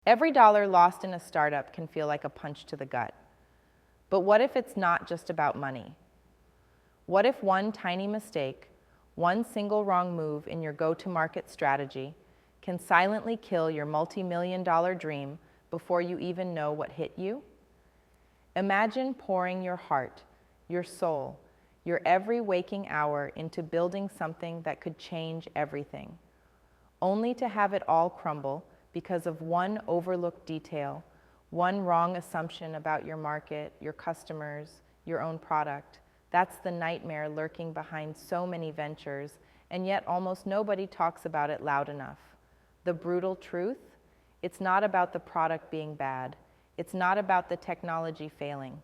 Every dollar lost in a startup can feel like a punch to the gut. But what if it's not just about money? What if one tiny mistake, one single wrong move in your go-to-market strategy can silently kill your multi-million-dollar dream before you even know what hit you? Imagine pouring your heart, your soul, your every waking hour into building something that could change everything, only to have it all crumble because of one overlooked detail, one wrong assumption about your market, your customers, your own product. That's the nightmare lurking behind so many ventures, and yet almost nobody talks about it loud enough. The brutal truth? It's not about the product being bad. It's not about the technology failing.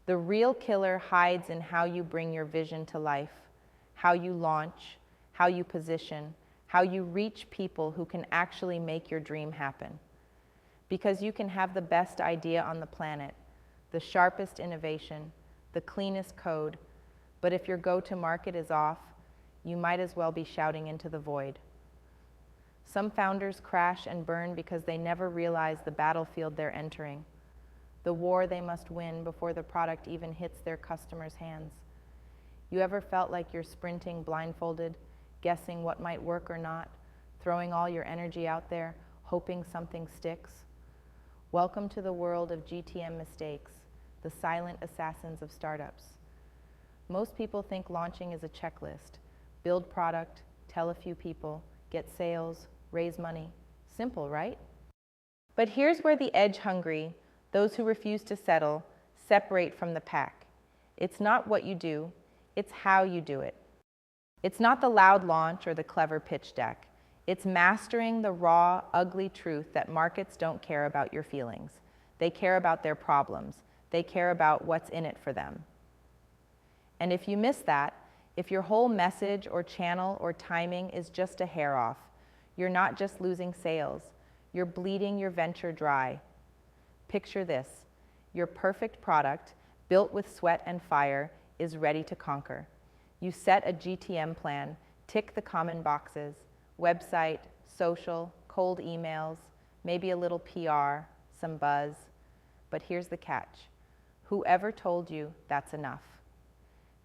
The real killer hides in how you bring your vision to life, how you launch, how you position, how you reach people who can actually make your dream happen. Because you can have the best idea on the planet, the sharpest innovation, the cleanest code, but if your go-to-market is off, you might as well be shouting into the void. Some founders crash and burn because they never realize the battlefield they're entering, the war they must win before the product even hits their customers' hands. You ever felt like you're sprinting blindfolded, guessing what might work or not, throwing all your energy out there, hoping something sticks? Welcome to the world of GTM mistakes, the silent assassins of startups. Most people think launching is a checklist. Build product, tell a few people, get sales, raise money. Simple, right? But here's where the edge-hungry, those who refuse to settle, separate from the pack. It's not what you do, it's how you do it. It's not the loud launch or the clever pitch deck. It's mastering the raw, ugly truth that markets don't care about your feelings. They care about their problems. They care about what's in it for them. And if you miss that, if your whole message or channel or timing is just a hair off, you're not just losing sales, you're bleeding your venture dry. Picture this: your perfect product, built with sweat and fire, is ready to conquer. You set a GTM plan, tick the common boxes, website, social, cold emails, maybe a little PR, some buzz. But here's the catch. Whoever told you that's enough?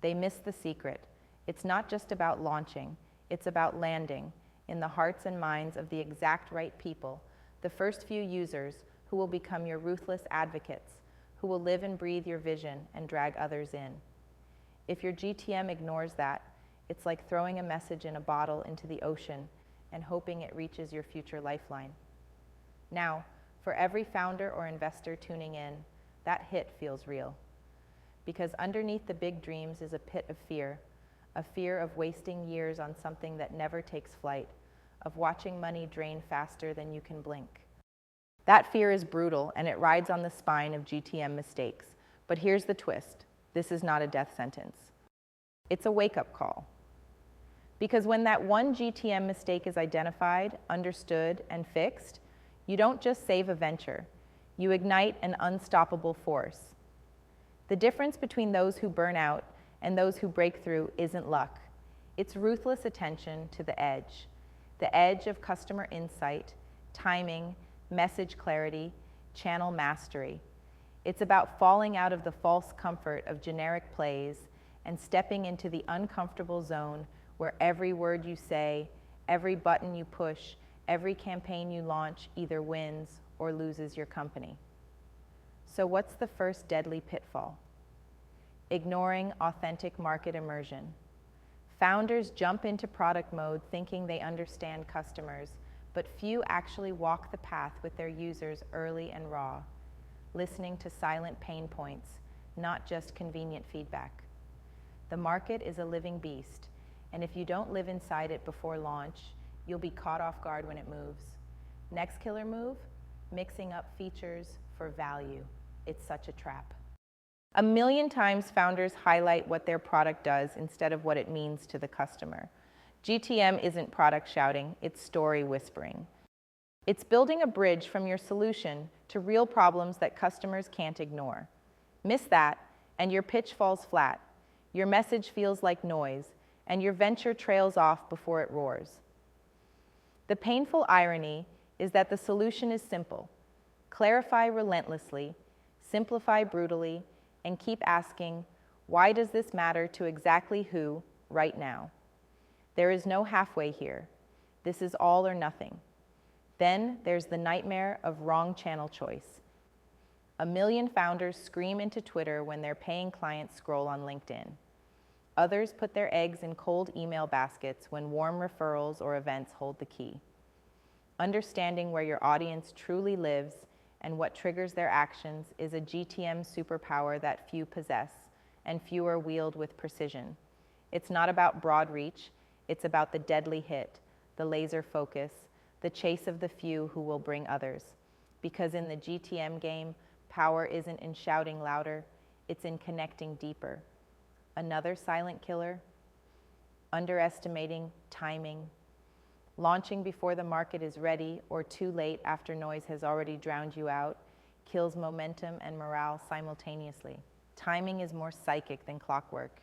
They missed the secret. It's not just about launching, it's about landing in the hearts and minds of the exact right people, the first few users who will become your ruthless advocates, who will live and breathe your vision and drag others in. If your GTM ignores that, it's like throwing a message in a bottle into the ocean and hoping it reaches your future lifeline. Now, for every founder or investor tuning in, that hit feels real. Because underneath the big dreams is a pit of fear, a fear of wasting years on something that never takes flight, of watching money drain faster than you can blink. That fear is brutal, and it rides on the spine of GTM mistakes. But here's the twist. This is not a death sentence. It's a wake-up call. Because when that one GTM mistake is identified, understood, and fixed, you don't just save a venture. You ignite an unstoppable force. The difference between those who burn out and those who break through isn't luck. It's ruthless attention to the edge of customer insight, timing, message clarity, channel mastery. It's about falling out of the false comfort of generic plays and stepping into the uncomfortable zone where every word you say, every button you push, every campaign you launch either wins or loses your company. So what's the first deadly pitfall? Ignoring authentic market immersion. Founders jump into product mode thinking they understand customers, but few actually walk the path with their users early and raw, listening to silent pain points, not just convenient feedback. The market is a living beast, and if you don't live inside it before launch, you'll be caught off guard when it moves. Next killer move? Mixing up features for value. It's such a trap. A million times founders highlight what their product does instead of what it means to the customer. GTM isn't product shouting, it's story whispering. It's building a bridge from your solution to real problems that customers can't ignore. Miss that, and your pitch falls flat. Your message feels like noise, and your venture trails off before it roars. The painful irony is that the solution is simple. Clarify relentlessly, simplify brutally, and keep asking, why does this matter to exactly who right now? There is no halfway here. This is all or nothing. Then there's the nightmare of wrong channel choice. A million founders scream into Twitter when their paying clients scroll on LinkedIn. Others put their eggs in cold email baskets when warm referrals or events hold the key. Understanding where your audience truly lives and what triggers their actions is a GTM superpower that few possess and fewer wield with precision. It's not about broad reach, it's about the deadly hit, the laser focus, the chase of the few who will bring others. Because in the GTM game, power isn't in shouting louder, it's in connecting deeper. Another silent killer? Underestimating timing. Launching before the market is ready or too late after noise has already drowned you out kills momentum and morale simultaneously. Timing is more psychic than clockwork.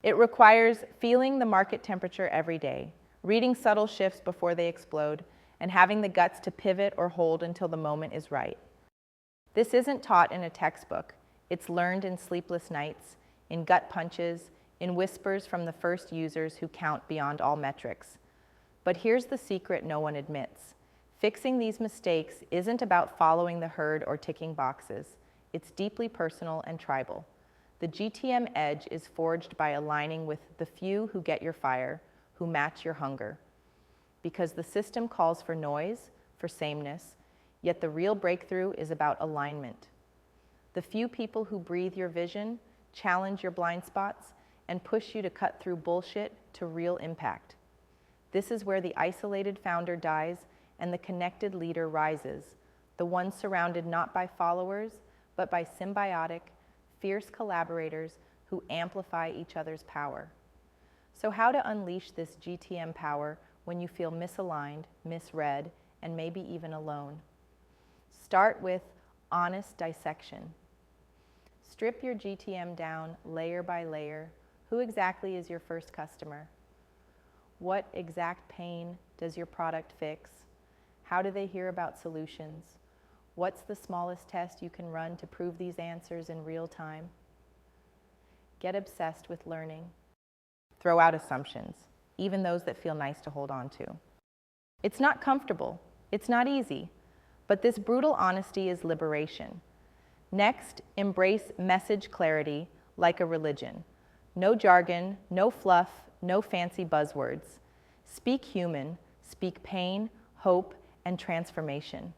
It requires feeling the market temperature every day, reading subtle shifts before they explode, and having the guts to pivot or hold until the moment is right. This isn't taught in a textbook. It's learned in sleepless nights, in gut punches, in whispers from the first users who count beyond all metrics. But here's the secret no one admits. Fixing these mistakes isn't about following the herd or ticking boxes. It's deeply personal and tribal. The GTM edge is forged by aligning with the few who get your fire, who match your hunger. Because the system calls for noise, for sameness, yet the real breakthrough is about alignment. The few people who breathe your vision, challenge your blind spots, and push you to cut through bullshit to real impact. This is where the isolated founder dies and the connected leader rises, the one surrounded not by followers, but by symbiotic, fierce collaborators who amplify each other's power. So how to unleash this GTM power when you feel misaligned, misread, and maybe even alone? Start with honest dissection. Strip your GTM down layer by layer. Who exactly is your first customer? What exact pain does your product fix? How do they hear about solutions? What's the smallest test you can run to prove these answers in real time? Get obsessed with learning. Throw out assumptions, even those that feel nice to hold on to. It's not comfortable. It's not easy. But this brutal honesty is liberation. Next, embrace message clarity like a religion. No jargon, no fluff, no fancy buzzwords. Speak human, speak pain, hope, and transformation.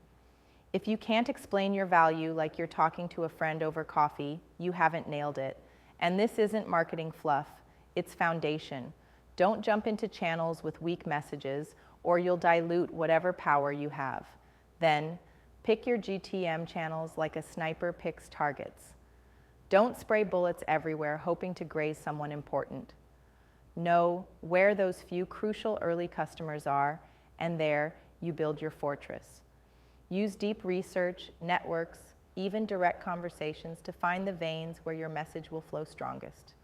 If you can't explain your value like you're talking to a friend over coffee, you haven't nailed it. And this isn't marketing fluff, it's foundation. Don't jump into channels with weak messages or you'll dilute whatever power you have. Then, pick your GTM channels like a sniper picks targets. Don't spray bullets everywhere hoping to graze someone important. Know where those few crucial early customers are, and there you build your fortress. Use deep research, networks, even direct conversations to find the veins where your message will flow strongest.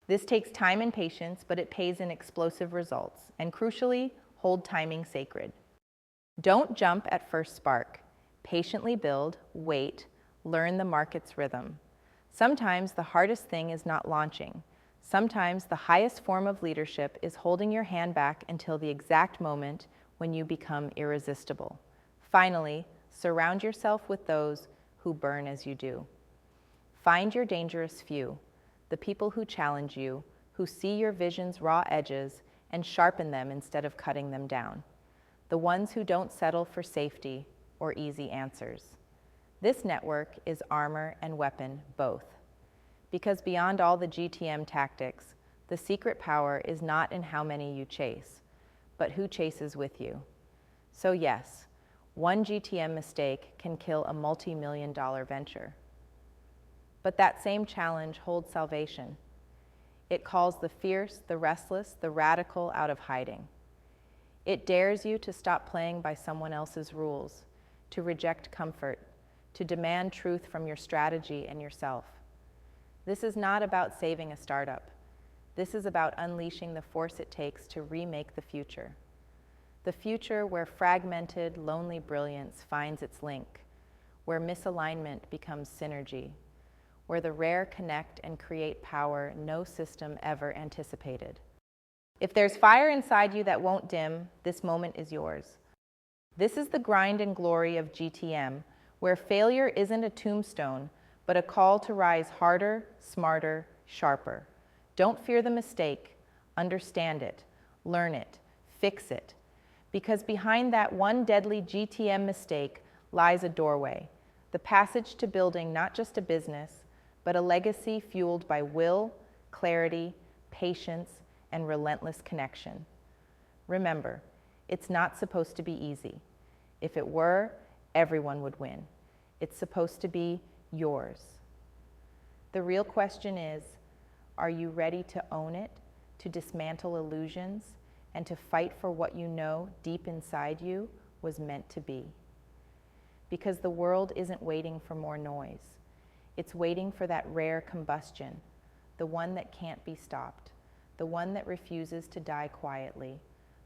This takes time and patience, but it pays in explosive results, and crucially, hold timing sacred. Don't jump at first spark. Patiently build, wait, learn the market's rhythm. Sometimes the hardest thing is not launching. Sometimes the highest form of leadership is holding your hand back until the exact moment when you become irresistible. Finally, surround yourself with those who burn as you do. Find your dangerous few, the people who challenge you, who see your vision's raw edges and sharpen them instead of cutting them down. The ones who don't settle for safety or easy answers. This network is armor and weapon both. Because beyond all the GTM tactics, the secret power is not in how many you chase, but who chases with you. So yes, one GTM mistake can kill a multi-million-dollar venture. But that same challenge holds salvation. It calls the fierce, the restless, the radical out of hiding. It dares you to stop playing by someone else's rules, to reject comfort, to demand truth from your strategy and yourself. This is not about saving a startup. This is about unleashing the force it takes to remake the future. The future where fragmented, lonely brilliance finds its link, where misalignment becomes synergy, where the rare connect and create power no system ever anticipated. If there's fire inside you that won't dim, this moment is yours. This is the grind and glory of GTM, where failure isn't a tombstone, but a call to rise harder, smarter, sharper. Don't fear the mistake, understand it, learn it, fix it. Because behind that one deadly GTM mistake lies a doorway, the passage to building not just a business, but a legacy fueled by will, clarity, patience, and relentless connection. Remember, it's not supposed to be easy. If it were, everyone would win. It's supposed to be yours. The real question is, are you ready to own it, to dismantle illusions, and to fight for what you know deep inside you was meant to be? Because the world isn't waiting for more noise. It's waiting for that rare combustion, the one that can't be stopped, the one that refuses to die quietly,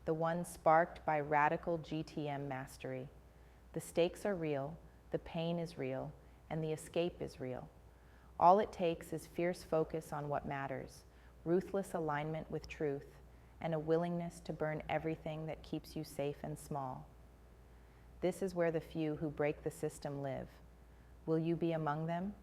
the one sparked by radical GTM mastery. The stakes are real, the pain is real, and the escape is real. All it takes is fierce focus on what matters, ruthless alignment with truth, and a willingness to burn everything that keeps you safe and small. This is where the few who break the system live. Will you be among them?